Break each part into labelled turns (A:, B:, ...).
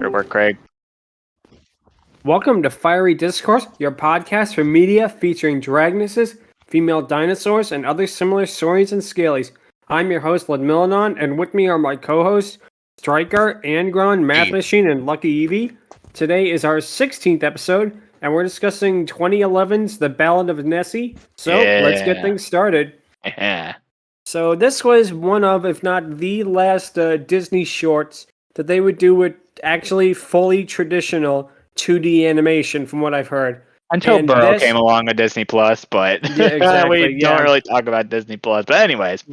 A: to work, Craig.
B: Welcome to Fiery Discourse, your podcast for media featuring dragonesses, female dinosaurs, and other similar saurians and scalies. I'm your host, Ludmillanon, and with me are my co-hosts, Stryker, Angron, Mathmachine, and LuckyEevee. Today is our 16th episode, and we're discussing 2011's The Ballad of Nessie. So, let's get things started.
A: Yeah.
B: So this was one of, if not the last Disney shorts that they would do with actually fully traditional 2D animation, from what I've heard.
A: Until Burrow came along with Disney Plus, but
B: Yeah, exactly,
A: we don't really talk about Disney Plus. But anyways,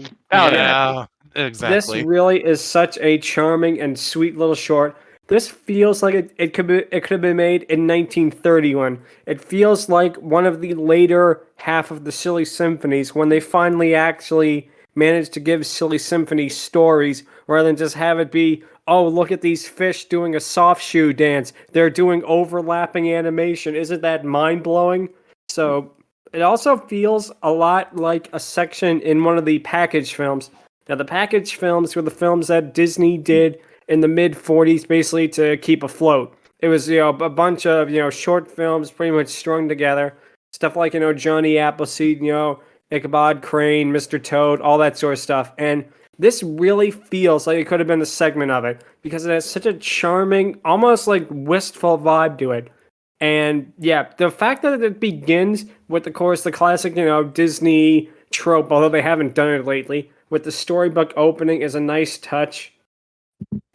C: exactly.
B: This really is such a charming and sweet little short. This feels like it could have been made in 1931. It feels like one of the later half of the Silly Symphonies when they finally actually managed to give Silly Symphony stories rather than just have it be, oh, look at these fish doing a soft shoe dance. They're doing overlapping animation. Isn't that mind-blowing? So it also feels a lot like a section in one of the package films. Now, the package films were the films that Disney did in the mid-40s, basically to keep afloat. It was, a bunch of, short films pretty much strung together. Stuff like, Johnny Appleseed, Ichabod Crane, Mr. Toad, all that sort of stuff. And this really feels like it could have been a segment of it because it has such a charming, almost like wistful vibe to it. And yeah, the fact that it begins with, of course, the classic, Disney trope, although they haven't done it lately, with the storybook opening is a nice touch.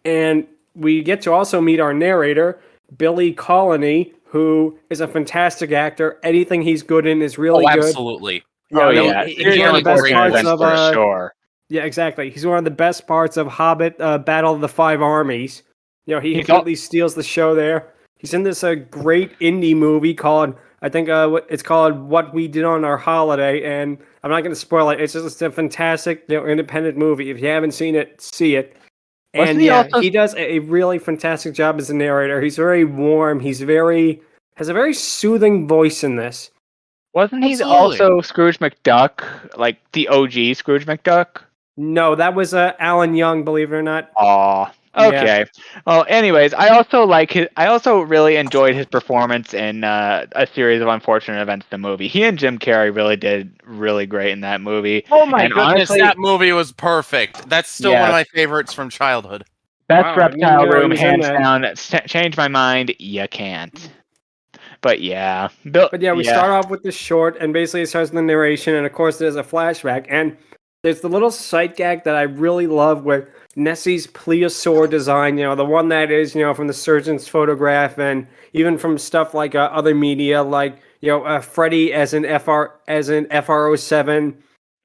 B: And we get to also meet our narrator, Billy Colony, who is a fantastic actor. Anything he's good in is really good.
C: Absolutely.
B: He's one of the best parts of
A: sure.
B: Yeah, exactly. He's one of the best parts of Hobbit: Battle of the Five Armies. He completely steals the show there. He's in this great indie movie called, I think, it's called What We Did on Our Holiday, and I'm not going to spoil it. It's just a fantastic, independent movie. If you haven't seen it, see it. And he does a really fantastic job as a narrator. He's very warm. Has a very soothing voice in this.
A: Wasn't he also Scrooge McDuck, like the OG Scrooge McDuck?
B: No, that was Alan Young, believe it or not.
A: Aw. Okay. Yeah. Well, anyways, I also really enjoyed his performance in A Series of Unfortunate Events, the movie. He and Jim Carrey really did really great in that movie.
C: Oh my goodness, honestly, that movie was perfect. That's still one of my favorites from childhood.
A: Best Reptile Room, hands down. Change my mind, you can't. But yeah.
B: We start off with the short, and basically it starts with the narration, and of course there's a flashback, and there's the little sight gag that I really love with Nessie's plesiosaur design, the one that is, from the surgeon's photograph, and even from stuff like other media, like, Freddie as an FR07,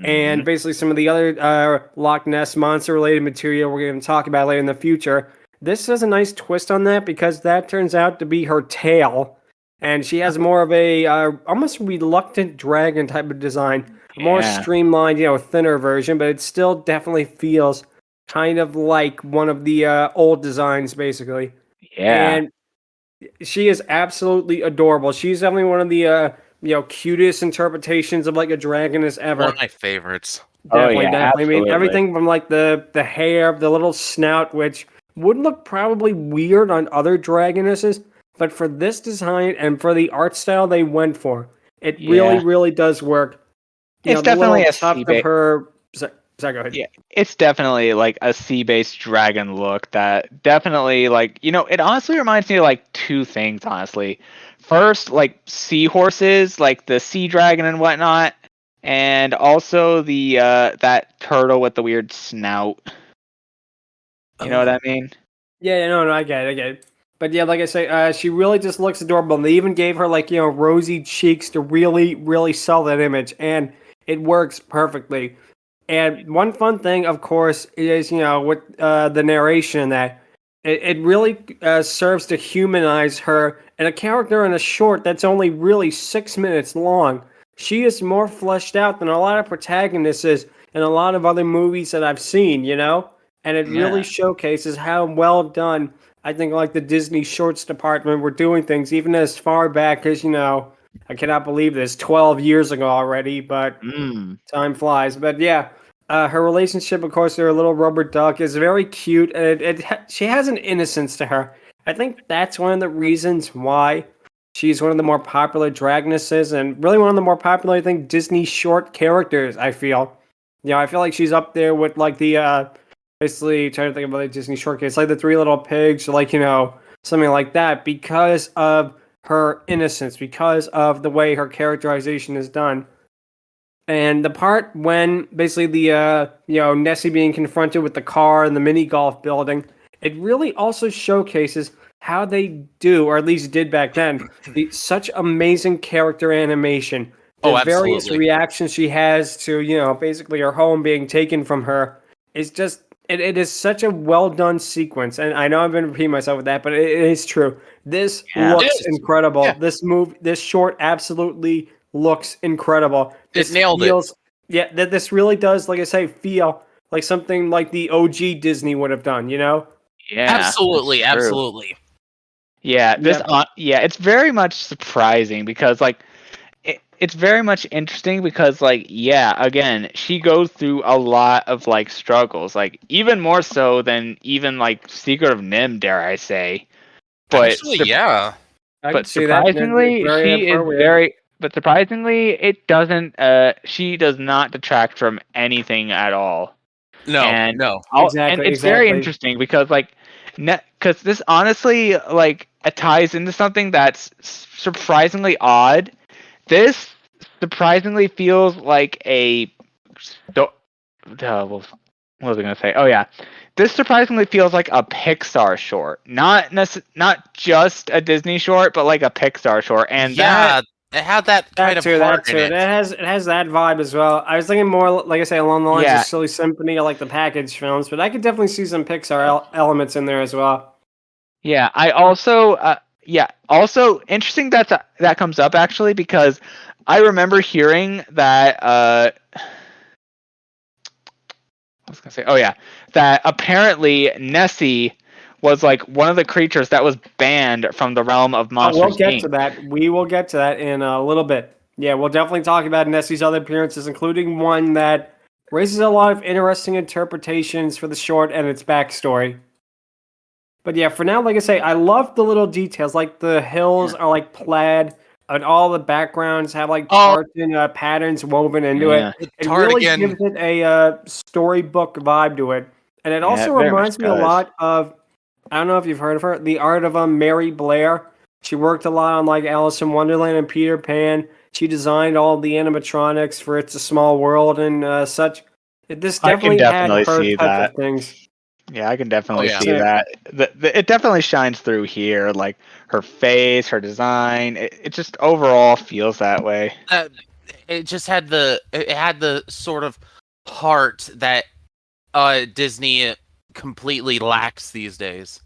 B: and basically some of the other Loch Ness monster-related material we're going to talk about later in the future. This has a nice twist on that because that turns out to be her tail, and she has more of a almost reluctant dragon type of design. More streamlined, thinner version, but it still definitely feels kind of like one of the old designs, basically.
A: Yeah.
B: And she is absolutely adorable. She's definitely one of the cutest interpretations of like a dragoness ever.
C: One of my favorites.
B: Definitely.
A: Absolutely.
B: I mean, everything from like the hair, the little snout, which would look probably weird on other dragonesses, but for this design and for the art style they went for, it really, really does work.
A: It's definitely a
B: sea-based. Sorry, go ahead.
A: Yeah, it's definitely like a sea-based dragon look that definitely it honestly reminds me of like two things, honestly. First, like seahorses, like the sea dragon and whatnot, and also the that turtle with the weird snout. You know what I mean?
B: Yeah, no, I get it. But yeah, like I say, she really just looks adorable. And they even gave her like, rosy cheeks to really, really sell that image. And it works perfectly. And one fun thing, of course, is, with the narration that it really serves to humanize her. And a character in a short that's only really 6 minutes long. She is more fleshed out than a lot of protagonists in a lot of other movies that I've seen, And it really showcases how well done, I think, like the Disney Shorts department were doing things, even as far back as, I cannot believe this, 12 years ago already, but time flies. But yeah, her relationship, of course, with her little rubber duck is very cute, and she has an innocence to her. I think that's one of the reasons why she's one of the more popular Dragonesses and really one of the more popular, I think, Disney short characters, I feel. I feel like she's up there with like the basically trying to think about the Disney short case, like the Three Little Pigs, or like, something like that, because of her innocence, because of the way her characterization is done. And the part when basically the Nessie being confronted with the car and the mini golf building, it really also showcases how they do, or at least did back then, such amazing character animation. The various reactions she has to, basically her home being taken from her is just, it is such a well done sequence. And I know I've been repeating myself with that, but it is true. This looks incredible. Yeah. This short absolutely looks incredible.
C: It nailed it.
B: Yeah, this really does, like I say, feel like something like the OG Disney would have done,
A: Yeah,
C: absolutely.
A: Yeah, it's very much surprising because like it's very much interesting because like again, she goes through a lot of like struggles, like even more so than even like Secret of Nim, dare I say. But
C: actually,
A: but surprisingly, she is very. But surprisingly, it doesn't. She does not detract from anything at all.
C: No.
A: And it's very interesting because because this honestly it ties into something that's surprisingly odd. This surprisingly feels like a. What was I gonna say? Oh yeah, this surprisingly feels like a Pixar short, not just a Disney short, but like a Pixar short, and
C: it had that kind of heart in it.
B: It has that vibe as well. I was thinking more, like I say, along the lines of Silly Symphony or like the package films, but I could definitely see some Pixar elements in there as well.
A: Yeah, I also, also interesting that comes up actually because I remember hearing that. I was gonna say, that apparently Nessie was like one of the creatures that was banned from the realm of Monsters Inc.
B: We'll get to that. We will get to that in a little bit. Yeah, we'll definitely talk about Nessie's other appearances, including one that raises a lot of interesting interpretations for the short and its backstory. But yeah, for now, like I say, I love the little details, like the hills are like plaid, and all the backgrounds have like tartan patterns woven into it. It really gives it a storybook vibe to it. And it also reminds me a lot of, I don't know if you've heard of her, the art of Mary Blair. She worked a lot on like Alice in Wonderland and Peter Pan. She designed all the animatronics for It's a Small World and such. This definitely had her type of things.
A: Yeah, I can definitely see that. It definitely shines through here, like her face, her design. It just overall feels that way.
C: It just had the sort of heart that Disney completely lacks these days.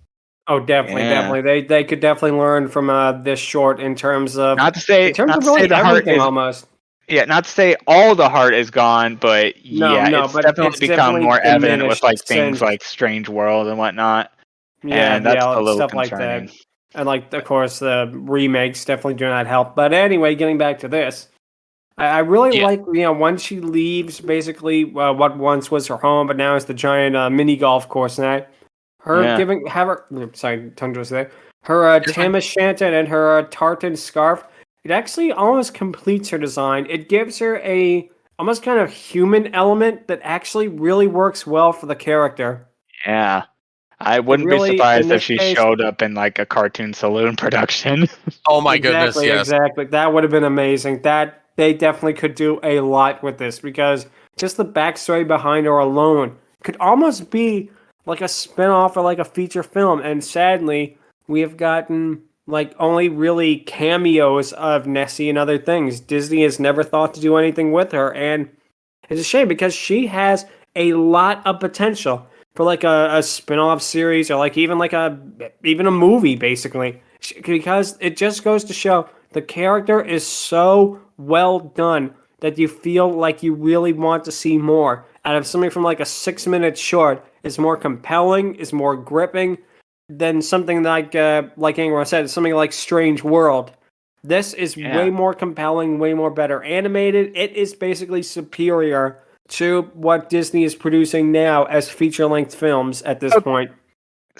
B: Oh, definitely. They could definitely learn from this short in terms of
A: the heart is
B: almost.
A: Yeah, not to say all the heart is gone, but it's definitely become more evident with like things like Strange World and whatnot.
B: Yeah,
A: and that's a little
B: stuff
A: concerning.
B: like that. And like, of course, the remakes definitely do not help. But anyway, getting back to this, I really like once she leaves basically what once was her home, but now it's the giant mini golf course now. Her tongue twister there. Her tam o' shanter and her tartan scarf. It actually almost completes her design. It gives her a almost kind of human element that actually really works well for the character.
A: Yeah. I wouldn't be surprised if she showed up in like a cartoon saloon production.
C: Oh my goodness, yes.
B: Exactly. That would have been amazing. That they definitely could do a lot with this because just the backstory behind her alone could almost be like a spin-off or like a feature film. And sadly, we have gotten like only really cameos of Nessie and other things. Disney has never thought to do anything with her, and it's a shame because she has a lot of potential for like a spin-off series or like even a movie basically, because it just goes to show the character is so well done that you feel like you really want to see more out of something from like a 6-minute short. Is more compelling, is more gripping than something like Angron said, something like Strange World. This is way more compelling, way more better animated. It is basically superior to what Disney is producing now as feature-length films at this point.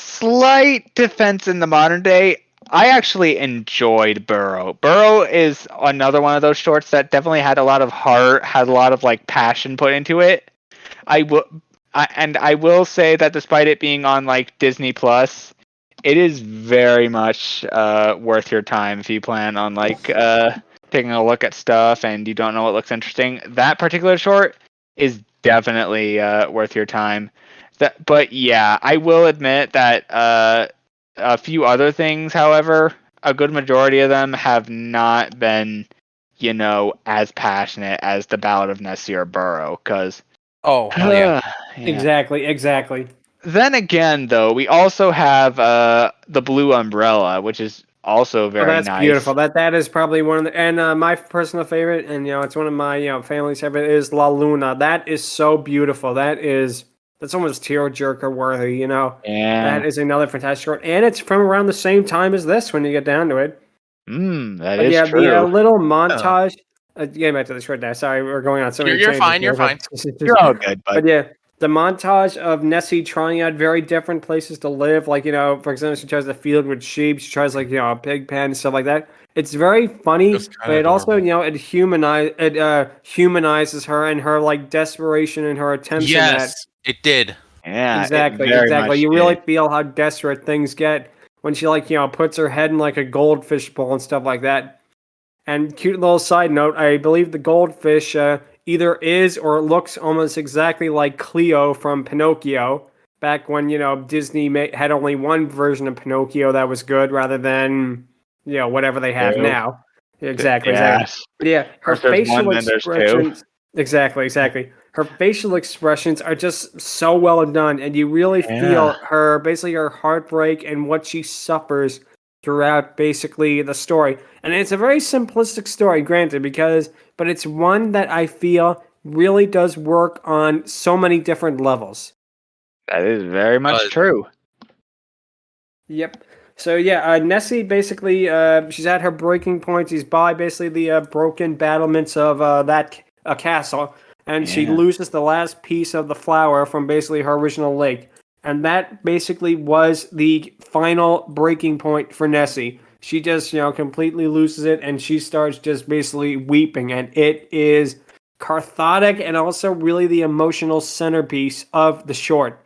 A: slight defense in the modern day. I actually enjoyed Burrow. Burrow is another one of those shorts that definitely had a lot of heart, had a lot of like passion put into it. I will say that despite it being on like Disney Plus, it is very much worth your time if you plan on like taking a look at stuff and you don't know what looks interesting. That particular short is definitely worth your time. But yeah, I will admit that a few other things, however, a good majority of them have not been, as passionate as the Ballad of Nessie or Burrow, because
C: Oh, hell yeah.
A: yeah.
B: Exactly.
A: Then again, though, we also have the Blue Umbrella, which is also
B: Oh,
A: very
B: that's
A: nice.
B: beautiful. That is probably one of the, and my personal favorite, and it's one of my family's favorite is La Luna. That is so beautiful. That's almost tearjerker worthy.
A: Yeah.
B: That is another fantastic short, and it's from around the same time as this when you get down to it.
A: That
B: But
A: is
B: yeah,
A: true.
B: the little montage. Getting back to the short now. Sorry, we're going on so many
C: You're
B: tangents
C: fine.
B: here,
C: You're fine.
A: You're all good,
B: But yeah, the montage of Nessie trying out very different places to live, like for example, she tries a field with sheep, she tries like a pig pen and stuff like that. It's very funny,
C: That's
B: but
C: kinda
B: it also
C: adorable.
B: it humanizes her and her like desperation and her attempts in that.
C: Yes, it did.
A: Yeah, it
B: Exactly.
A: very much
B: You really
A: did.
B: feel how desperate things get when she puts her head in like a goldfish bowl and stuff like that. And cute little side note, I believe the goldfish either is or looks almost exactly like Cleo from Pinocchio. Back when Disney had only one version of Pinocchio that was good, rather than whatever they have
A: True.
B: now. Exactly.
A: Yes.
B: But yeah, her
A: First there's one,
B: facial
A: then there's two.
B: expressions. Exactly. Her facial expressions are just so well done, and you really feel basically her heartbreak and what she suffers throughout basically the story. And it's a very simplistic story, granted, but it's one that I feel really does work on so many different levels.
A: That is very much true.
B: Yep. So yeah, Nessie basically she's at her breaking point. She's by basically the broken battlements of that castle, and she loses the last piece of the flower from basically her original lake. And that basically was the final breaking point for Nessie. She just, completely loses it, and she starts just basically weeping. And it is cathartic and also really the emotional centerpiece of the short.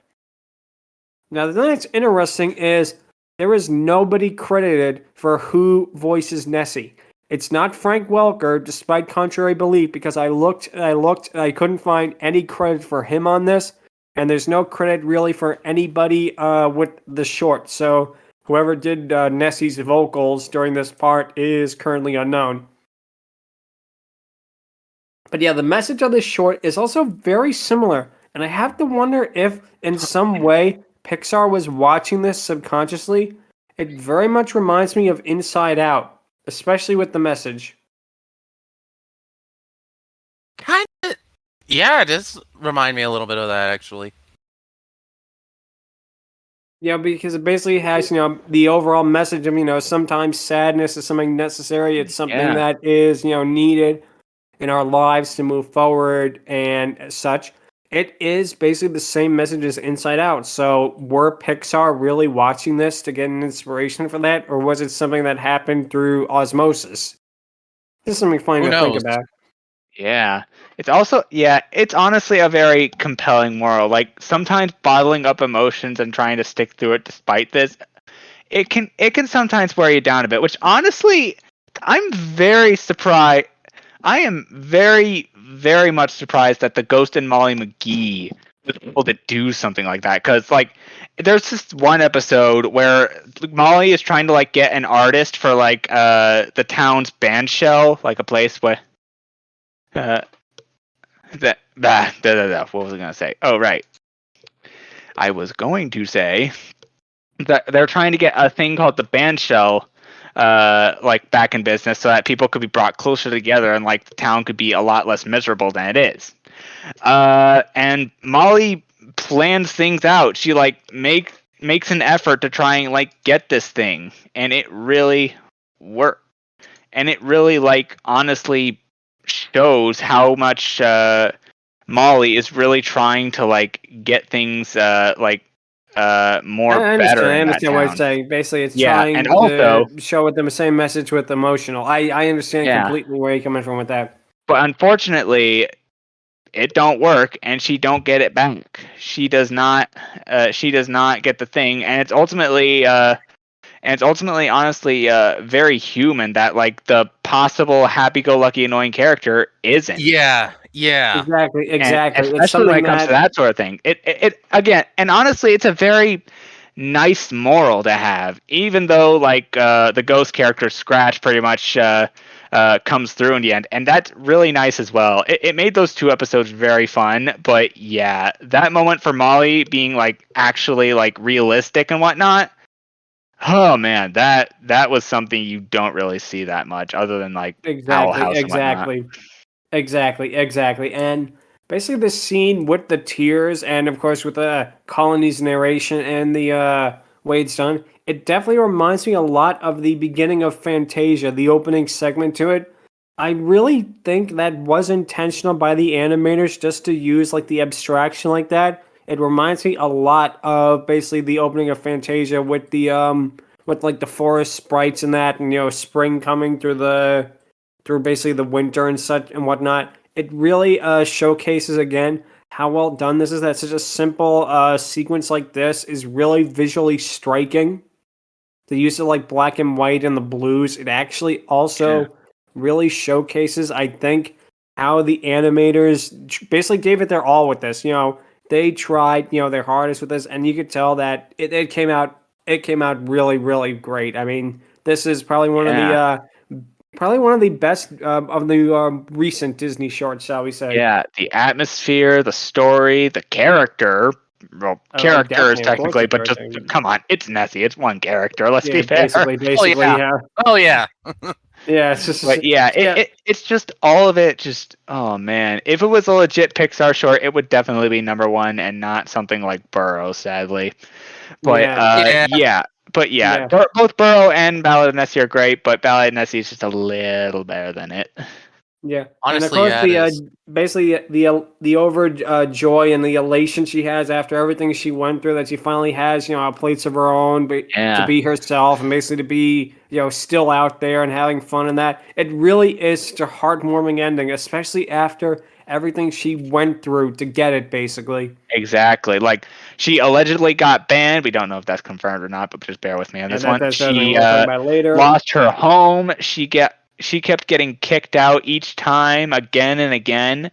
B: Now, the thing that's interesting is there is nobody credited for who voices Nessie. It's not Frank Welker, despite contrary belief, because I looked, and I couldn't find any credit for him on this. And there's no credit really for anybody with the short. So whoever did Nessie's vocals during this part is currently unknown. But yeah, the message of this short is also very similar. And I have to wonder if, in some way, Pixar was watching this subconsciously. It very much reminds me of Inside Out, especially with the message.
C: Kind of. Yeah, it does remind me a little bit of that, actually.
B: Yeah, because it basically has, the overall message of, sometimes sadness is something necessary. It's something that is, needed in our lives to move forward and such. It is basically the same message as Inside Out. So were Pixar really watching this to get an inspiration for that? Or was it something that happened through osmosis? This is something funny to think about.
A: Yeah. It's honestly a very compelling moral. Like, sometimes bottling up emotions and trying to stick through it despite this, it can sometimes wear you down a bit, which honestly, I'm very surprised. I am very, very much surprised that the Ghost and Molly McGee was able to do something like that. Because, like, there's this one episode where Molly is trying to, like, get an artist for, like, the town's band shell, like a place where... what was I gonna say? Oh, right. I was going to say that they're trying to get a thing called the band shell, like, back in business, so that people could be brought closer together and like the town could be a lot less miserable than it is. And Molly plans things out. She like makes an effort to try and like get this thing, and it really worked. And it really like honestly shows how much Molly is really trying to like get things like more
B: I
A: better in that
B: understand what
A: town.
B: you're saying. Basically, it's
A: Yeah,
B: trying
A: and
B: to
A: also,
B: show with them the same message with emotional. I understand
A: yeah,
B: completely where you're coming from with that.
A: but unfortunately, it don't work, and she don't get it back. She does not. She does not get the thing, and it's ultimately. Honestly, very human that like the possible happy-go-lucky annoying character isn't.
C: Yeah.
B: Exactly.
A: And
B: It's
A: especially when
B: something
A: it comes to
B: that
A: that sort of thing. It again, and honestly, it's a very nice moral to have, even though like the ghost character Scratch pretty much comes through in the end, and that's really nice as well. It made those 2 episodes very fun, but yeah, that moment for Molly being like actually like realistic and whatnot. Oh man, that was something you don't really see that much, other than like Owl
B: exactly,
A: House and whatnot.
B: exactly, and basically the scene with the tears, and of course with the Colony's narration and the way it's done, it definitely reminds me a lot of the beginning of Fantasia, the opening segment to it. I really think that was intentional by the animators just to use like the abstraction like that. It reminds me a lot of basically the opening of Fantasia with like the forest sprites and that, and spring coming through basically the winter and such and whatnot. It really showcases again how well done this is. That such a simple sequence like this is really visually striking. The use of like black and white and the blues, it actually
A: Yeah.
B: also really showcases, I think, how the animators basically gave it their all with this. They tried, their hardest with this, and you could tell that it came out. It came out really, really great. I mean, this is probably
A: Yeah.
B: probably one of the best of the recent Disney shorts, shall we say?
A: Yeah, the atmosphere, the story, the character. Well,
B: Oh,
A: characters
B: definitely, of course,
A: technically,
B: the
A: but just
B: character.
A: come on, it's Nessie. It's one character. Let's
B: Yeah,
A: be fair.
C: Oh
B: basically,
C: yeah.
B: yeah,
C: Oh yeah.
B: yeah. It's just,
A: But yeah,
B: yeah,
A: it's just all of it. Just oh man, if it was a legit Pixar short, it would definitely be number 1 and not something like Burrow, sadly. But
B: yeah,
C: Yeah.
B: yeah.
A: both Burrow and Ballad of Nessie are great, but Ballad of Nessie is just a little better than it.
B: Yeah, and of
C: Honestly,
B: course
C: yeah, it
B: the
C: is.
B: basically the over joy and the elation she has after everything she went through, that she finally has a place of her own, but to
A: Yeah,
B: be herself and basically to be still out there and having fun and that, it really is such a heartwarming ending, especially after everything she went through to get it. Basically,
A: exactly. Like she allegedly got banned. We don't know if that's confirmed or not, but just bear with me on
B: yeah,
A: this one.
B: that's something
A: She
B: we'll talk about later.
A: lost her home. She kept getting kicked out each time, again and again.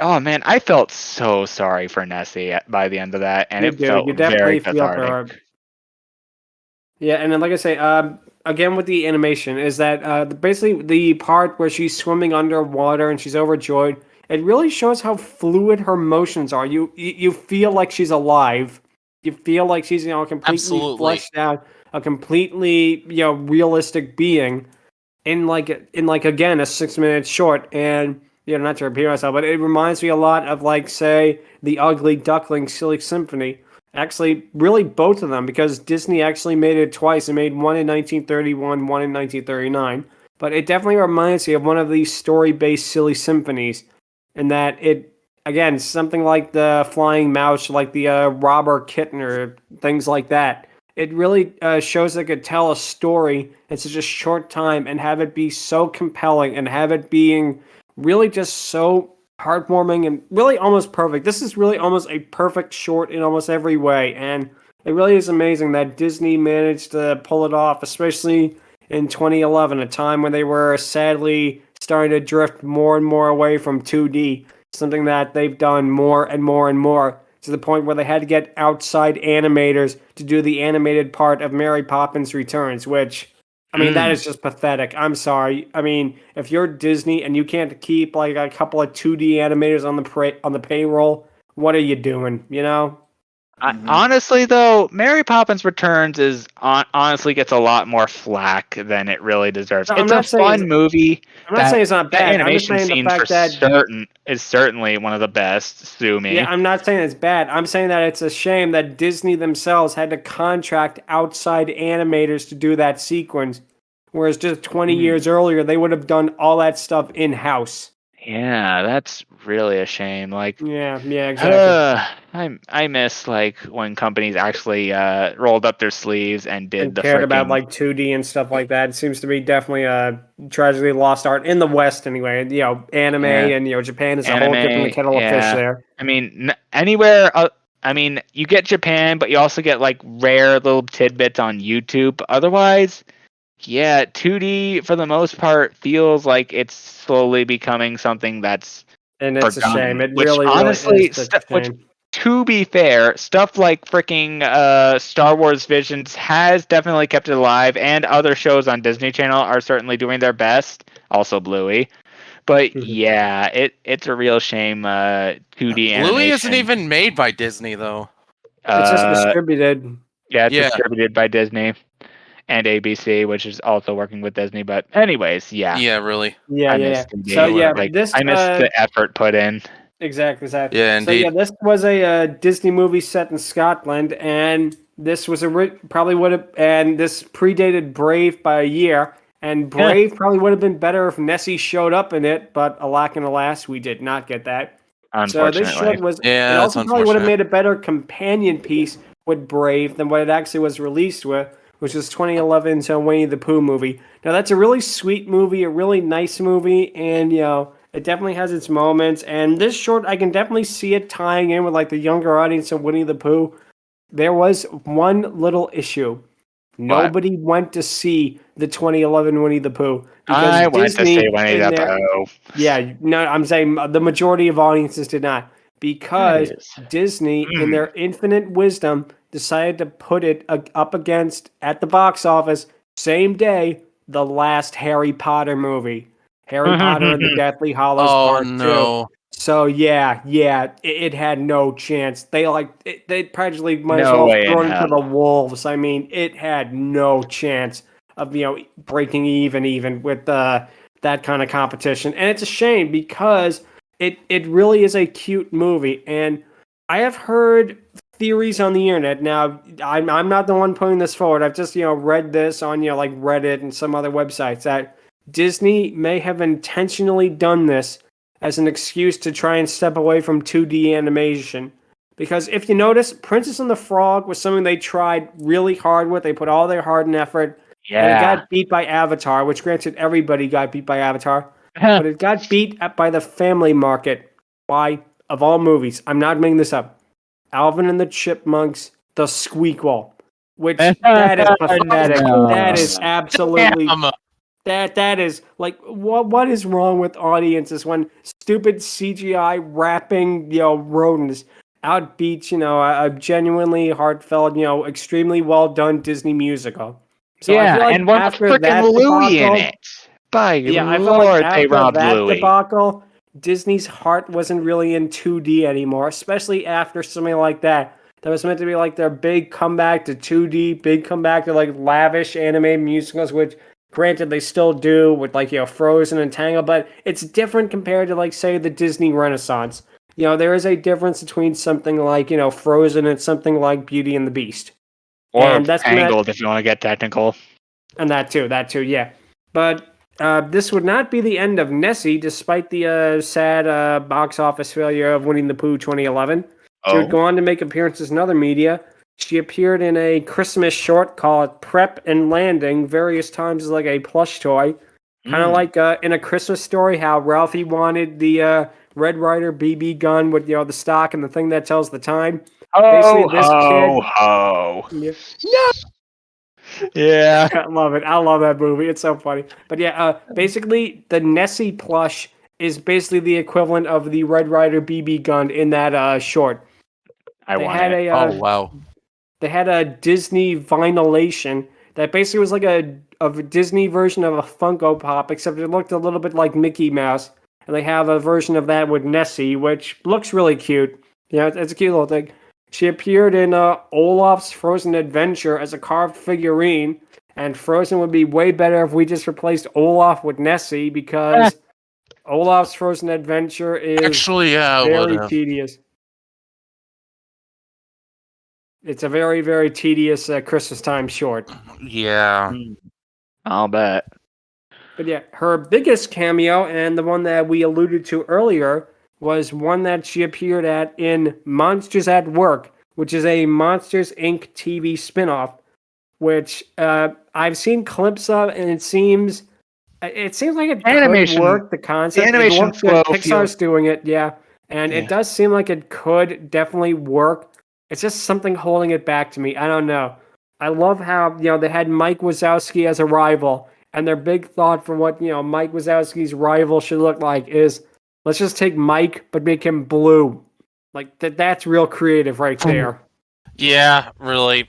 A: Oh man, I felt so sorry for Nessie by the end of that, and
B: You
A: it
B: do,
A: felt
B: you
A: very
B: definitely feel for
A: cathartic.
B: her. Yeah, and then like I say, again with the animation, is that basically the part where she's swimming underwater and she's overjoyed. It really shows how fluid her emotions are. You feel like she's alive. You feel like she's a completely
C: Absolutely.
B: fleshed out, a completely realistic being in again a 6 minute short. And not to repeat myself, but it reminds me a lot of like say the Ugly Duckling Silly Symphony. Actually, really both of them, because Disney actually made it twice. It made one in 1931, one in 1939. But it definitely reminds me of one of these story-based silly symphonies, in that it, again, something like the Flying Mouse, like the Robber Kitten, or things like that. It really shows they could tell a story in such a short time and have it be so compelling and have it being really just so heartwarming and really almost perfect. This is really almost a perfect short in almost every way, and it really is amazing that Disney managed to pull it off, especially in 2011, a time when they were sadly starting to drift more and more away from 2D, something that they've done more and more and more, to the point where they had to get outside animators to do the animated part of Mary Poppins Returns, which, I mean, that
A: Mm.
B: is just pathetic. I'm sorry. I mean, if you're Disney and you can't keep like a couple of 2D animators on the payroll, what are you doing?
C: Mhm.
A: Honestly, though, Mary Poppins Returns honestly gets a lot more flack than it really deserves.
B: No,
A: It's a fun movie.
B: I'm not
A: That
B: saying it's not
A: the
B: bad. I'm just
A: animation
B: saying the
A: scene for
B: fact that
A: certain is certainly one of the best. Sue
B: yeah,
A: me.
B: I'm not saying it's bad. I'm saying that it's a shame that Disney themselves had to contract outside animators to do that sequence, whereas just 20
A: Mm.
B: years earlier they would have done all that stuff in house.
A: Yeah, that's really a shame. Like,
B: Yeah, exactly.
A: I miss like when companies actually rolled up their sleeves and did
B: And
A: the
B: cared about
A: freaking
B: like 2D and stuff like that. It seems to be definitely a tragically lost art in the West anyway. You know, anime
A: yeah
B: and Japan is a whole different
A: anime.
B: kettle of fish
A: Yeah,
B: there.
A: I mean anywhere. I mean, you get Japan, but you also get like rare little tidbits on YouTube. Otherwise, yeah, 2D for the most part feels like it's slowly becoming something that's
B: And it's a shame.
A: forgotten.
B: It
A: Which
B: really is
A: honestly,
B: such a
A: which
B: shame.
A: to be fair, stuff like freaking Star Wars Visions has definitely kept it alive, and other shows on Disney Channel are certainly doing their best. Also, Bluey. But
B: Mhm.
A: yeah, it's a real shame. 2D
C: Bluey isn't
A: animation.
C: even made by Disney though.
B: It's just
A: Uh,
B: distributed.
A: yeah, it's
C: Yeah,
A: distributed by Disney and ABC, which is also working with Disney. But anyways, yeah.
C: yeah, really.
B: Yeah,
A: I
B: yeah,
A: miss
B: yeah. So
C: They
A: 2D.
B: yeah,
C: whatever.
A: Like
B: this
A: I miss the effort put in.
B: exactly.
C: Yeah,
B: So yeah,
C: indeed.
B: this was a Disney movie set in Scotland, and this was probably would have, and this predated Brave by a year. And
A: Yeah,
B: Brave probably would have been better if Nessie showed up in it, but alack and alas, we did not get that. So this
A: unfortunately.
B: short was. It
C: Yeah, that's
B: also probably would have
C: unfortunate.
B: made a better companion piece with Brave than what it actually was released with, which was 2011's Winnie the Pooh movie. Now that's a really sweet movie, a really nice movie, and it definitely has its moments. And this short, I can definitely see it tying in with like the younger audience of Winnie the Pooh. There was one little issue.
A: What?
B: Nobody went to see the 2011 Winnie the Pooh because
A: I went to see
B: Disney
A: Winnie
B: in
A: the
B: their
A: Pooh.
B: yeah, no, I'm saying the majority of audiences did not
A: That
B: because
A: is.
B: Disney, in their infinite wisdom, decided to put it up against at the box office same day the last Harry Potter movie, Harry Potter and the Deathly Hallows
C: Oh
B: Part Two.
C: no.
B: So yeah, it had no chance. They practically might as
A: No
B: well have
A: way in
B: thrown it to
A: hell.
B: the wolves. I mean, it had no chance of breaking even with that kind of competition. And it's a shame because it really is a cute movie. And I have heard theories on the internet. Now, I'm not the one putting this forward. I've just, read this on, like Reddit and some other websites that Disney may have intentionally done this as an excuse to try and step away from 2D animation. Because if you notice, Princess and the Frog was something they tried really hard with. They put all their heart and effort, and it
A: Yeah.
B: got beat by Avatar, which granted everybody got beat by Avatar, but it got beat by the family market. Why? Of all movies, I'm not making this up. Alvin and the Chipmunks, The Squeakquel, which that is pathetic. That
A: No.
B: is absolutely
C: Damn.
B: that is like what is wrong with audiences when stupid CGI rapping rodents outbeats a genuinely heartfelt extremely well done Disney musical. So I
A: Yeah,
B: feel like
A: and one with
B: after
A: freaking
B: that
A: Louie in
B: debacle,
A: it. By
B: yeah, I felt like
A: Lord, they
B: after
A: robbed
B: that
A: Louie.
B: debacle, Disney's heart wasn't really in 2D anymore, especially after something like that. That was meant to be like their big comeback to 2D, big comeback to like lavish anime musicals, which granted they still do with like Frozen and Tangled, but it's different compared to like say the Disney Renaissance. There is a difference between something like Frozen and something like Beauty and the Beast,
A: Or
B: and that's meant
A: Tangled, if you want to get technical.
B: and that too, yeah. But this would not be the end of Nessie, despite the sad box office failure of Winnie the Pooh 2011. She would
A: Oh?
B: go on to make appearances in other media. She appeared in a Christmas short called Prep and Landing various times as like a plush toy. Kind of like in A Christmas Story, how Ralphie wanted the Red Ryder BB gun with the stock and the thing that tells the time. Basically,
A: Ho,
B: this
A: ho,
B: kid.
A: ho.
B: Yeah,
A: Yeah.
B: I love it. I love that movie. It's so funny. But yeah, basically the Nessie plush is basically the equivalent of the Red Ryder BB gun in that short.
A: I
B: They
A: want
B: had
A: it.
B: a
C: Oh wow.
B: they had a Disney vinylation that basically was like a Disney version of a Funko Pop, except it looked a little bit like Mickey Mouse. And they have a version of that with Nessie, which looks really cute. Yeah, it's a cute little thing. She appeared in Olaf's Frozen Adventure as a carved figurine, and Frozen would be way better if we just replaced Olaf with Nessie because Olaf's Frozen Adventure is
C: Actually, yeah, I would
B: very
C: have.
B: tedious. It's a very, very tedious Christmas time short.
C: Yeah.
A: I'll bet.
B: But yeah, her biggest cameo, and the one that we alluded to earlier, was one that she appeared at in Monsters at Work, which is a Monsters Inc. TV spinoff, which I've seen clips of, and it seems like it could work. The concept,
A: the animation
B: it looks good.
A: flow
B: Pixar's doing it, yeah, and it does seem like it could definitely work. It's just something holding it back to me. I don't know. I love how they had Mike Wazowski as a rival, and their big thought for what Mike Wazowski's rival should look like is, let's just take Mike but make him blue. Like that's real creative right there.
C: Yeah, really.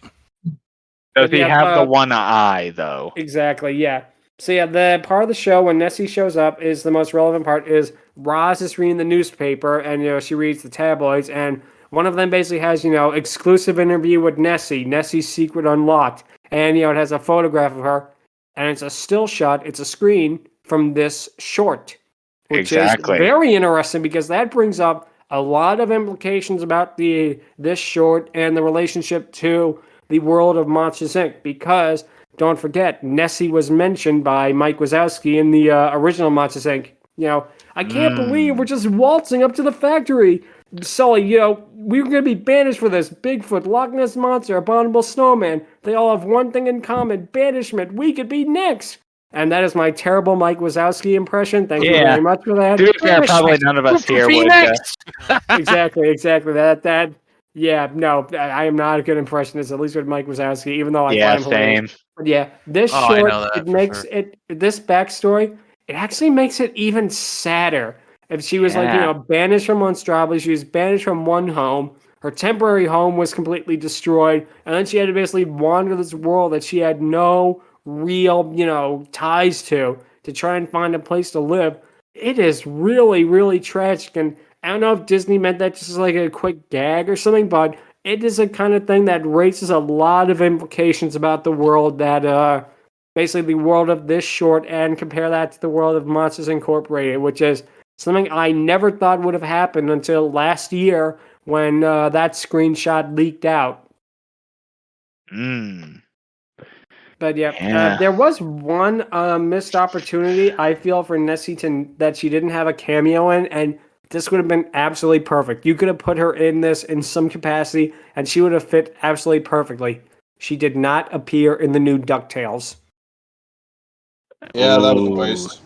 A: Does he have the one eye though?
B: Exactly, yeah. So yeah, the part of the show when Nessie shows up is the most relevant part. Is Roz is reading the newspaper, and she reads the tabloids, and one of them basically has exclusive interview with Nessie, Nessie's secret unlocked, and it has a photograph of her, and it's a still shot, it's a screen from this short, which is very interesting because that brings up a lot of implications about this short and the relationship to the world of Monsters Inc. Because don't forget, Nessie was mentioned by Mike Wazowski in the original Monsters Inc. I can't believe we're just waltzing up to the factory. Sully, we were going to be banished for this. Bigfoot, Loch Ness Monster, Abominable Snowman. They all have one thing in common, banishment. We could be next. And that is my terrible Mike Wazowski impression. Thank you very much for that.
A: To be fair, probably none of us here would.
B: Exactly. That. Yeah, no, I am not a good impressionist, at least with Mike Wazowski, even though I find him hilarious. But yeah, this short, it makes this backstory, it actually makes it even sadder. If she was banished from Monstrably, she was banished from one home, her temporary home was completely destroyed, and then she had to basically wander this world that she had no real, ties to try and find a place to live. It is really, really tragic, and I don't know if Disney meant that just like a quick gag or something, but it is a kind of thing that raises a lot of implications about the world that, basically the world of this short, and compare that to the world of Monsters Incorporated, which is something I never thought would have happened until last year when that screenshot leaked out. But there was one missed opportunity, I feel, for Nessie that she didn't have a cameo in, and this would have been absolutely perfect. You could have put her in this in some capacity, and she would have fit absolutely perfectly. She did not appear in the new DuckTales.
D: Yeah, that was a waste.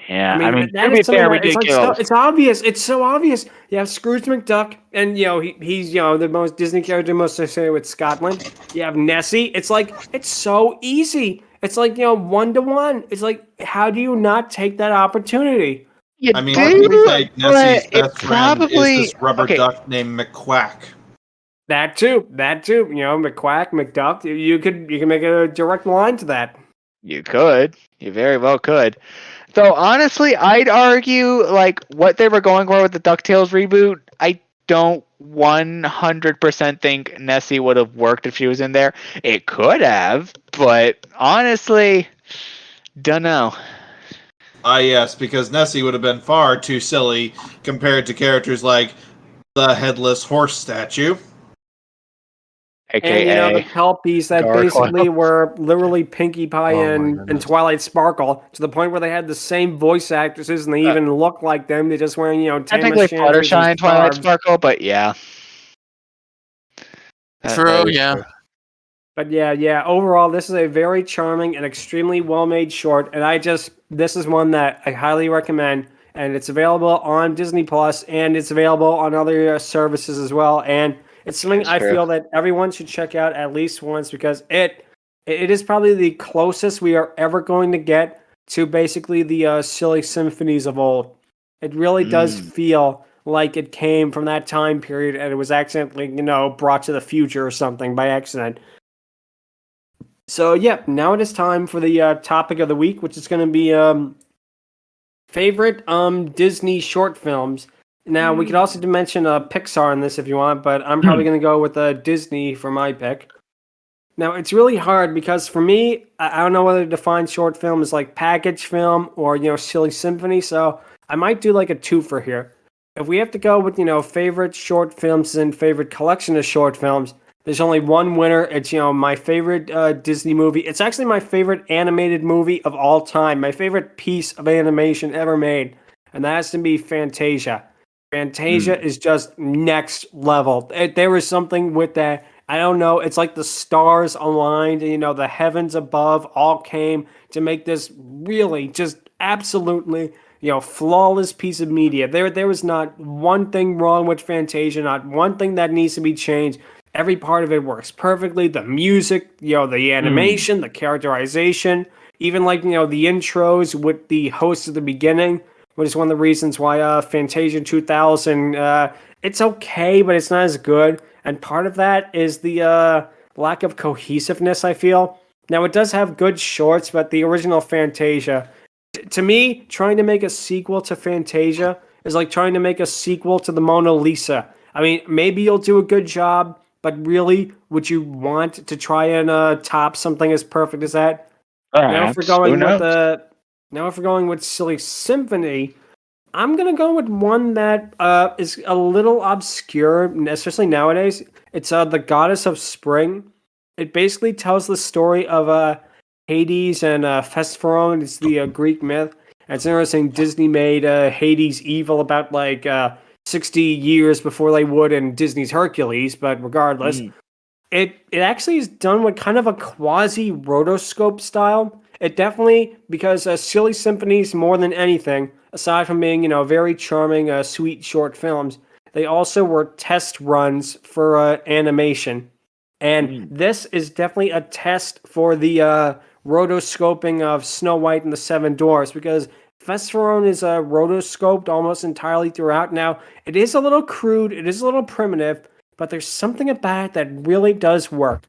A: Yeah,
B: that is something ridiculous. It's obvious. It's so obvious. You have Scrooge McDuck, and he's the most Disney character most associated with Scotland. You have Nessie. It's like it's so easy. It's like 1-to-1. It's like, how do you not take that opportunity?
D: Nessie's best friend is this rubber duck named McQuack.
B: That too. McQuack, McDuck. You can make a direct line to that.
A: You could. You very well could. Though honestly, I'd argue what they were going for with the DuckTales reboot, I don't 100% think Nessie would have worked if she was in there. It could have, but honestly, don't know.
D: Yes, because Nessie would have been far too silly compared to characters like the headless horse statue.
A: AKA
B: and the Kelpies that basically were literally Pinkie Pie and Twilight Sparkle, to the point where they had the same voice actresses and they even looked like them. They're just wearing,
A: technically Fluttershy and Twilight Sparkle, but yeah.
C: True, yeah.
B: But yeah, overall, this is a very charming and extremely well-made short, and this is one that I highly recommend, and it's available on Disney Plus, and it's available on other services as well, and it's something I feel that everyone should check out at least once, because it is probably the closest we are ever going to get to basically the silly symphonies of old. It really does feel like it came from that time period and it was accidentally, brought to the future or something by accident. So yeah, now it is time for the topic of the week, which is going to be favorite Disney short films. Now, we could also mention Pixar in this if you want, but I'm probably going to go with Disney for my pick. Now, it's really hard because for me, I don't know whether to define short film as like package film or, silly symphony, so I might do like a twofer here. If we have to go with, favorite short films and favorite collection of short films, There's only one winner. It's my favorite Disney movie. It's actually my favorite animated movie of all time. My favorite piece of animation ever made, and that has to be Fantasia. Fantasia is just next level. There was something with that. I don't know. It's like the stars aligned. The heavens above all came to make this really just absolutely flawless piece of media. There was not one thing wrong with Fantasia. Not one thing that needs to be changed. Every part of it works perfectly. The music, the animation, the characterization, even like the intros with the host at the beginning, which is one of the reasons why Fantasia 2000, it's okay, but it's not as good. And part of that is the lack of cohesiveness, I feel. Now, it does have good shorts, but the original Fantasia, to me, trying to make a sequel to Fantasia is like trying to make a sequel to the Mona Lisa. I mean, maybe you'll do a good job, but really, would you want to try and top something as perfect as that? Now, if we're going with Silly Symphony, I'm gonna go with one that is a little obscure, especially nowadays. It's the Goddess of Spring. It basically tells the story of Hades and Hephaestion. It's the Greek myth. And it's interesting. Disney made Hades evil about 60 years before they would in Disney's Hercules. But regardless, it actually is done with kind of a quasi rotoscope style. It definitely, because Silly Symphonies, more than anything, aside from being, very charming, sweet short films, they also were test runs for animation. And this is definitely a test for the rotoscoping of Snow White and the Seven Dwarfs, because Hephaestion is rotoscoped almost entirely throughout. Now, it is a little crude, it is a little primitive, but there's something about it that really does work.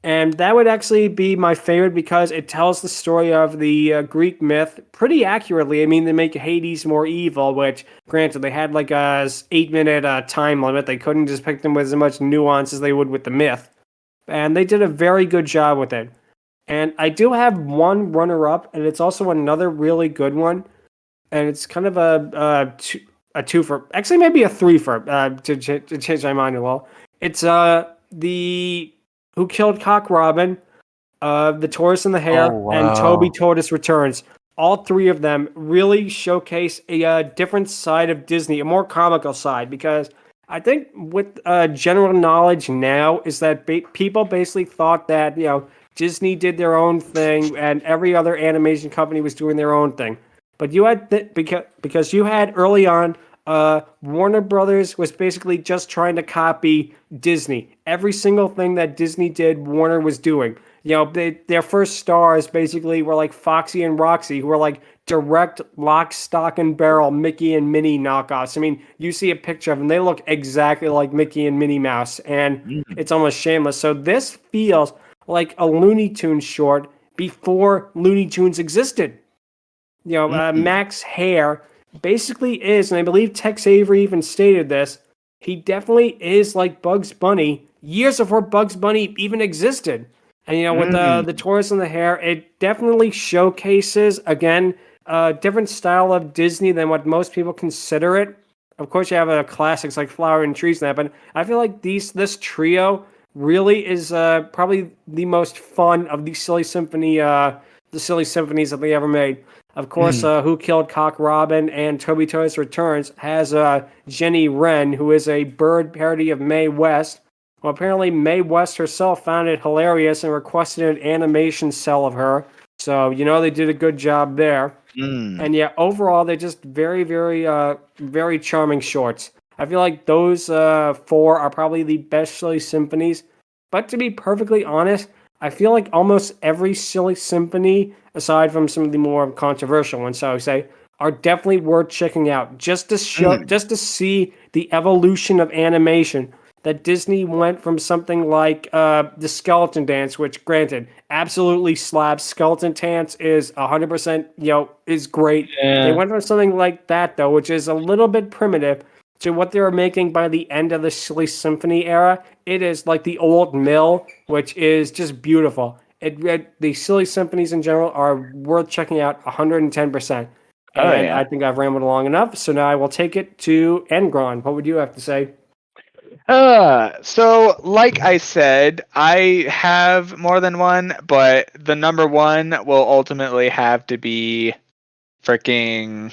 B: And that would actually be my favorite because it tells the story of the Greek myth pretty accurately. I mean, they make Hades more evil, which, granted, they had like a 8-minute time limit. They couldn't just pick them with as much nuance as they would with the myth. And they did a very good job with it. And I do have one runner-up, and it's also another really good one. And it's kind of a two-for, actually maybe a three-for, to change my mind a little. It's the Who Killed Cock Robin, The Tortoise and the Hare, and Toby Tortoise Returns. All three of them really showcase a different side of Disney, a more comical side, because I think with general knowledge now is that people basically thought that, Disney did their own thing and every other animation company was doing their own thing. But you had, because you had early on, Warner Brothers was basically just trying to copy Disney. Every single thing that Disney did, Warner was doing. Their first stars basically were like Foxy and Roxy, who were like direct lock, stock, and barrel Mickey and Minnie knockoffs. I mean, you see a picture of them, they look exactly like Mickey and Minnie Mouse, and it's almost shameless. So this feels like a Looney Tunes short before Looney Tunes existed. Max Hare basically is, and I believe Tex Avery even stated this, he definitely is like Bugs Bunny years before Bugs Bunny even existed. And, with the Tortoise and the Hare, it definitely showcases, again, a different style of Disney than what most people consider it. Of course, you have classics like Flower and Trees and that, but I feel like this trio really is probably the most fun of the Silly Symphonies that they ever made. Of course, Who Killed Cock Robin and Toby Tortoise Returns has Jenny Wren, who is a bird parody of Mae West. Well, apparently Mae West herself found it hilarious and requested an animation cell of her. So, they did a good job there. And yeah, overall, they're just very, very, very charming shorts. I feel like those four are probably the best Silly Symphonies. But to be perfectly honest, I feel like almost every Silly Symphony, aside from some of the more controversial ones, so I would say, are definitely worth checking out. Just to see the evolution of animation. That Disney went from something like the Skeleton Dance, which, granted, absolutely slaps. Skeleton Dance is 100%, is great. Yeah. They went from something like that, though, which is a little bit primitive, to what they were making by the end of the Silly Symphony era. It is like the old mill, which is just beautiful. The Silly Symphonies in general are worth checking out 110%. I think I've rambled long enough, so now I will take it to Angron. What would you have to say?
A: So like I said, I have more than one, but the number one will ultimately have to be freaking.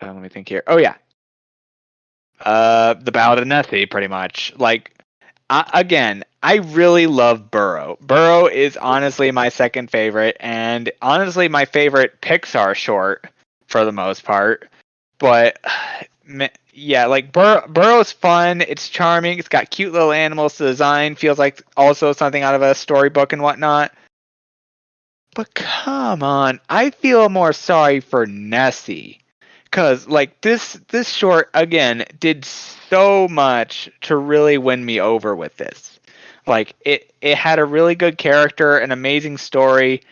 A: Let me think here. Oh yeah, the Ballad of Nessie, pretty much. Like, again, I really love Burrow. Burrow is honestly my second favorite, and honestly my favorite Pixar short for the most part. But yeah, like Burrow's fun. It's charming. It's got cute little animals to design. Feels like also something out of a storybook and whatnot. But come on, I feel more sorry for Nessie. Cause like this short again did so much to really win me over with this. Like it had a really good character, an amazing story,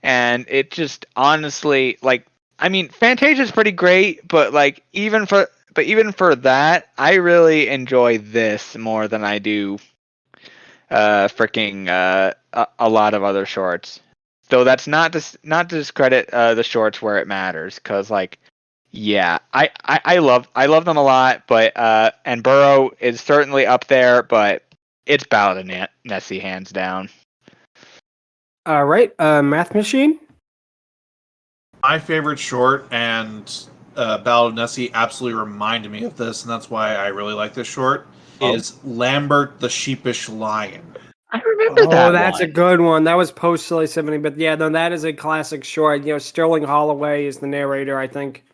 A: and it just honestly like I mean Fantasia's pretty great, but like even for that, I really enjoy this more than I do freaking a lot of other shorts. Though that's not to discredit the shorts where it matters, cause like yeah, I love them a lot, but and Burrow is certainly up there, but it's Ballad of Nessie hands down.
B: All right, Mathmachine.
D: My favorite short and Ballad of Nessie absolutely reminded me of this, and that's why I really like this short. Is Lambert the Sheepish Lion?
A: I remember that.
B: Oh, that's a good one. That was post Silly Symphony, but yeah, no, that is a classic short. Sterling Holloway is the narrator, I think.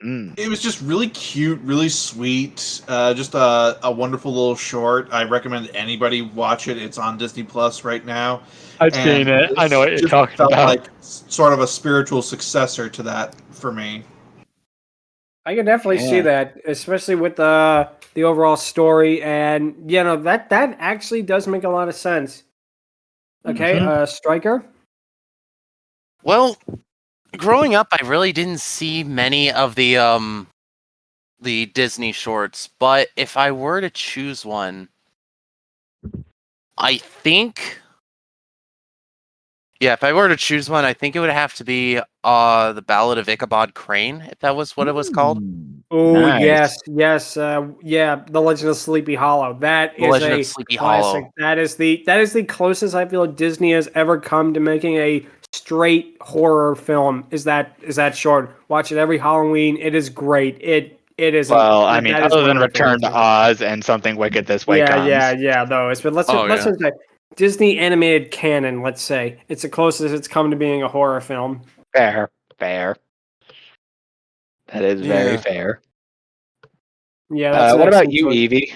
D: It was just really cute, really sweet. Just a wonderful little short. I recommend anybody watch it. It's on Disney Plus right now.
A: I've seen it. I know what you're talking
D: felt
A: about.
D: like sort of a spiritual successor to that for me.
B: I can definitely see that, especially with the overall story, and that actually does make a lot of sense. Okay, Stryker.
C: Well, growing up, I really didn't see many of the Disney shorts, but if I were to choose one, I think, if I were to choose one, I think it would have to be the Ballad of Ichabod Crane, if that was what it was called.
B: Oh
A: Nice.
B: yes, The Legend of Sleepy Hollow. That
C: The
B: is
C: Legend
B: a
C: of Sleepy
B: classic.
C: Hollow.
B: That is the closest I feel Disney has ever come to making a straight horror film. Is that short? Watch it every Halloween. It is great. It is.
A: Well, I mean,
B: That is
A: other
B: one of
A: than
B: my
A: Return
B: favorites.
A: to Oz and Something Wicked This Way Comes.
B: Yeah. Those, but let's just say Disney animated canon. Let's say it's the closest it's come to being a horror film.
A: Fair. That is very fair.
B: Yeah, that's
A: what about you,
B: choice.
A: Evie?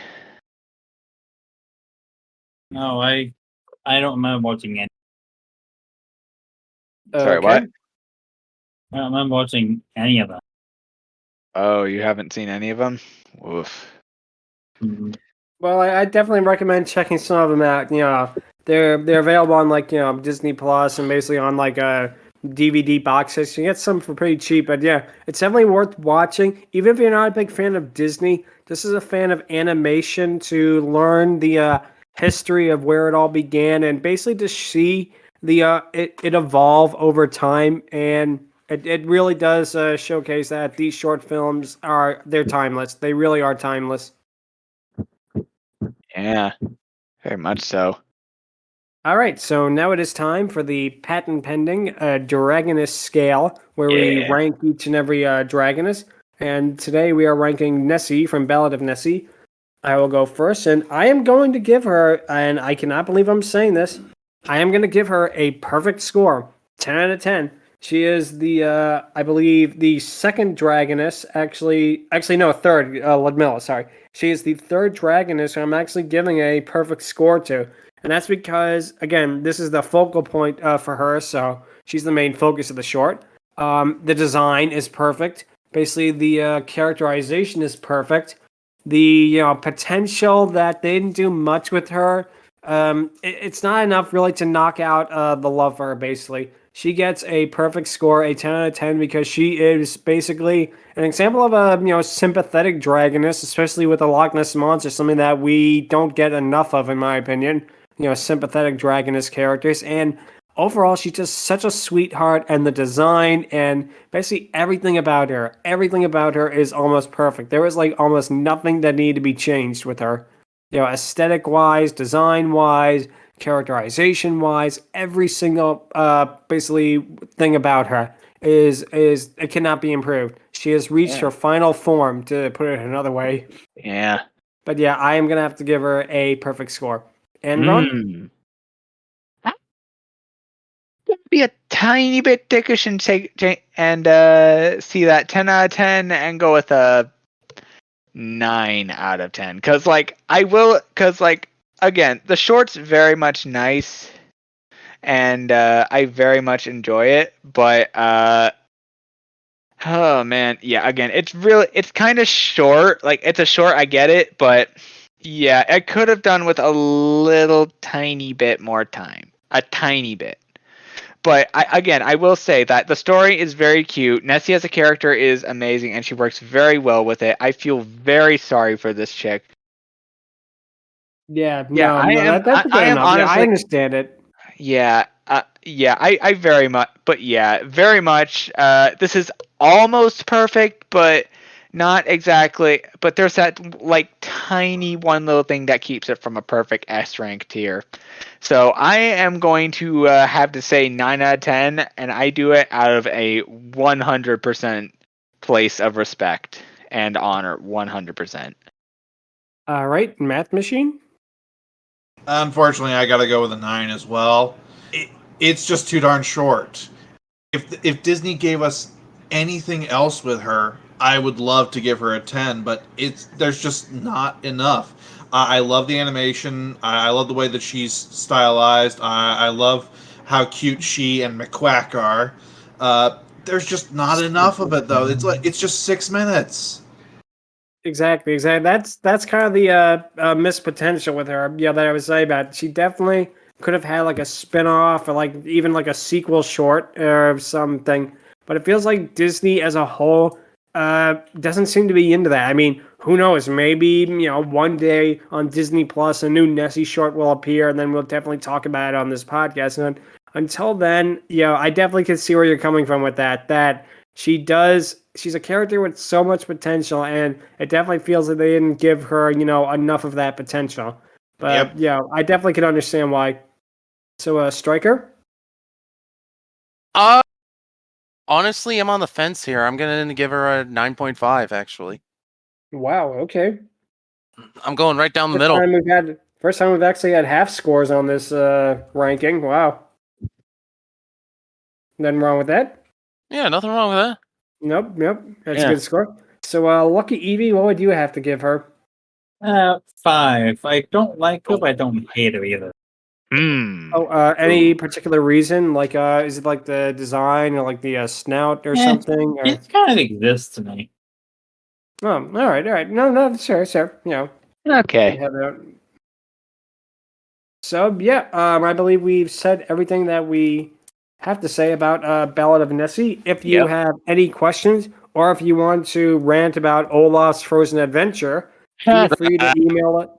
E: No, I don't remember watching it.
A: Sorry, what?
E: I don't remember watching any of them.
A: Oh, you haven't seen any of them? Oof.
E: Mm-hmm.
B: Well, I definitely recommend checking some of them out. They're available on Disney Plus and basically on DVD box sets. You get some for pretty cheap, but yeah, it's definitely worth watching. Even if you're not a big fan of Disney, this is a fan of animation to learn the history of where it all began and basically to see it evolve over time. And it really does showcase that these short films they're timeless. They really are timeless.
A: Yeah, very much so.
B: All right, so now it is time for the patent pending Dragoness Scale, where we rank each and every Dragoness. And today we are ranking Nessie from Ballad of Nessie. I will go first, and I am going to give her, and I cannot believe I'm saying this, I am going to give her a perfect score, 10 out of 10. She is the, I believe, the second Dragoness, actually no, third, Ludmilla, sorry. She is the third Dragoness who I'm actually giving a perfect score to. And that's because, again, this is the focal point for her, so she's the main focus of the short. The design is perfect. Basically, the characterization is perfect. The potential that they didn't do much with her, it's not enough really to knock out the love for her, basically. She gets a perfect score, a 10 out of 10, because she is basically an example of a sympathetic dragoness, especially with the Loch Ness Monster, something that we don't get enough of, in my opinion. Sympathetic dragoness characters, and overall she's just such a sweetheart, and the design and basically everything about her is almost perfect. There was almost nothing that needed to be changed with her. aesthetic wise, design wise, characterization wise, every single basically thing about her is it cannot be improved. She has reached her final form, to put it another way.
A: Yeah.
B: But yeah, I am gonna have to give her a perfect score. Angron?
A: Be a tiny bit dickish and see that 10 out of 10 and go with a 9 out of 10. Because again, the short's very much nice and I very much enjoy it, but oh man, yeah, again, it's kind of short. Like, it's a short, I get it, but yeah, it could have done with a little tiny bit more time. A tiny bit. But I will say that the story is very cute. Nessie as a character is amazing, and she works very well with it. I feel very sorry for this chick.
B: Yeah, that's
A: I
B: fair
A: am
B: enough. Yeah, I
A: honestly,
B: understand it.
A: yeah, I very much, but yeah, very much. This is almost perfect, but not exactly. But there's that like tiny one little thing that keeps it from a perfect S rank tier. So I am going to have to say 9 out of 10, and I do it out of a 100% place of respect and honor. 100%.
B: All right, Mathmachine?
D: Unfortunately, I got to go with a 9 as well. It's just too darn short. If Disney gave us anything else with her, I would love to give her a 10, but there's just not enough. I love the animation. I love the way that she's stylized. I love how cute she and McQuack are. There's just not enough of it, though. It's just 6 minutes.
B: Exactly. That's kind of the missed potential with her. Yeah, that I would say about. She definitely could have had like a spin-off or like even like a sequel short or something. But it feels like Disney as a whole doesn't seem to be into that. I mean, who knows? Maybe one day on Disney Plus a new Nessie short will appear, and then we'll definitely talk about it on this podcast. And until then, I definitely can see where you're coming from with that. That she's a character with so much potential, and it definitely feels like they didn't give her, enough of that potential. But I definitely can understand why. So, Stryker?
C: Honestly, I'm on the fence here. I'm gonna give her a 9.5. Actually,
B: Wow. Okay.
C: I'm going right down the
B: First
C: middle.
B: first time we've actually had half scores on this ranking. Wow. Nothing wrong with that.
C: Yeah, nothing wrong with that.
B: Nope. That's a good score. So, LuckyEevee, what would you have to give her?
E: 5. I don't like her, but I don't hate her either.
B: Oh, any particular reason? Like, is it like the design or like the snout or something? Or...
E: It kind of exists to me.
B: Oh, all right. No, sure.
A: Okay.
B: So, yeah, I believe we've said everything that we have to say about Ballad of Nessie. If you have any questions or if you want to rant about Olaf's Frozen Adventure, feel free to email it.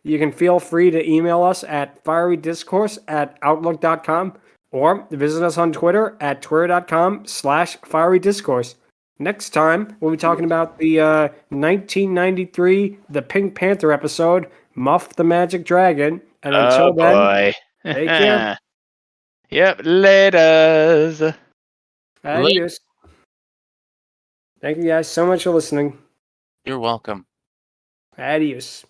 B: You can feel free to email us at fierydiscourse@outlook.com or visit us on Twitter at twitter.com/fierydiscourse. Next time, we'll be talking about the 1993 The Pink Panther episode, Muff the Magic Dragon. And until then, take care.
A: Yep, laters.
B: Adios. Thank you guys so much for listening.
C: You're welcome.
B: Adios.